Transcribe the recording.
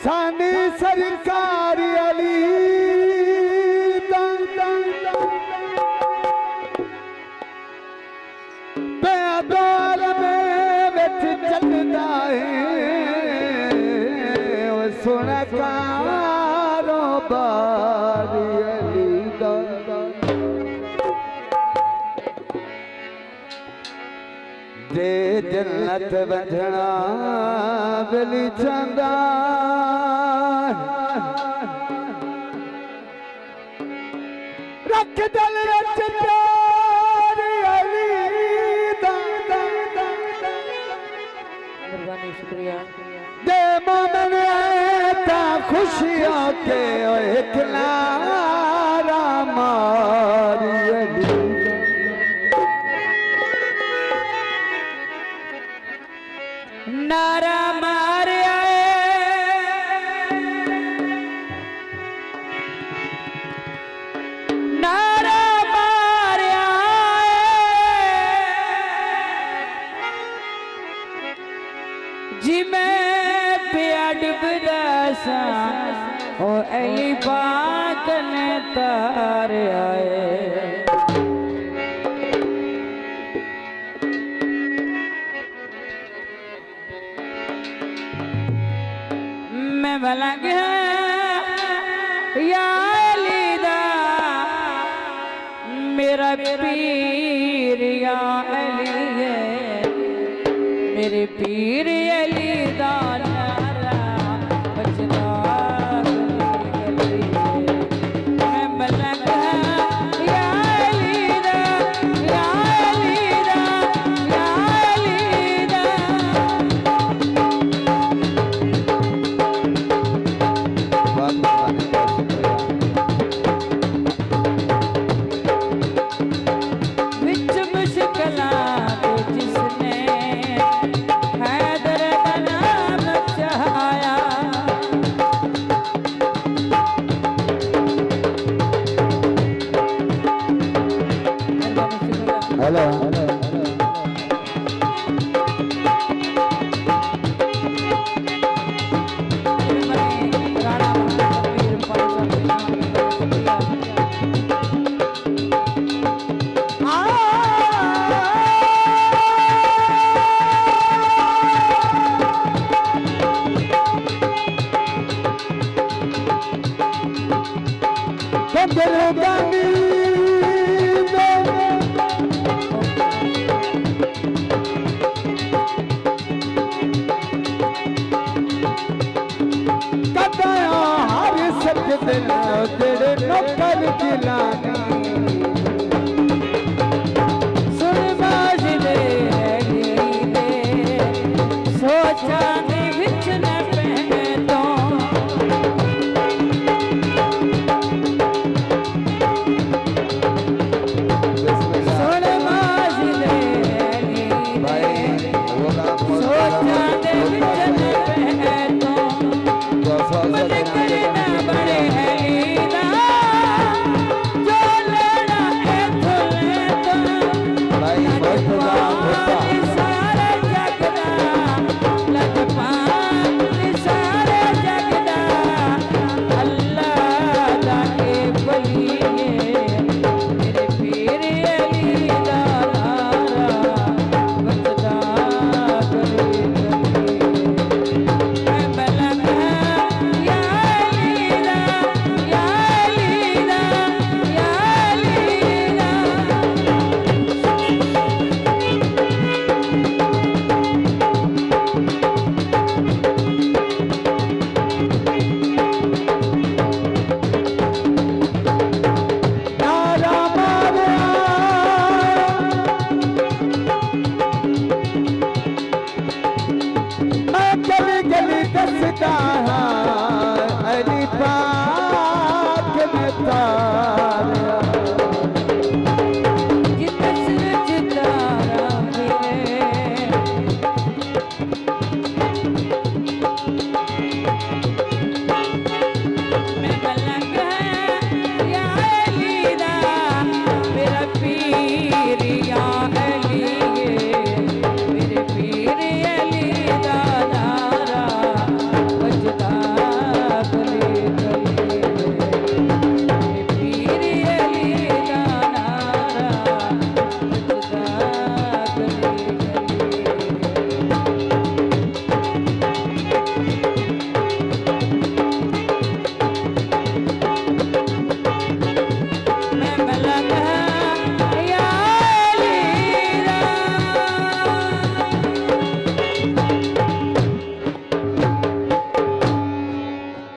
सानी सरकारी अली पैदौर में बिच चलता है सुन कारोबारी अली दे जन्नत बंधना बिली चंदा रख दल रच प्यारी अली मेहरबानी शुक्रिया दे मोमन ऐता खुशियों के इकलारा मारी अली नारा मारे नारा मारे जी मैं प्याड बदासा ओ अली बात ने तार आए मैं भला गया या अली दा मेरा पीर या अली है मेरे पीर अली दा नारा बजदा मैं भला गया या अली दा या अली दा या अली दा जिसने हैदर का नाम चाहा हेलो तेरे नौकर जिलानी सुरबाज दे सोचा ने विच न पहतो सुरबाज दे सोचा ने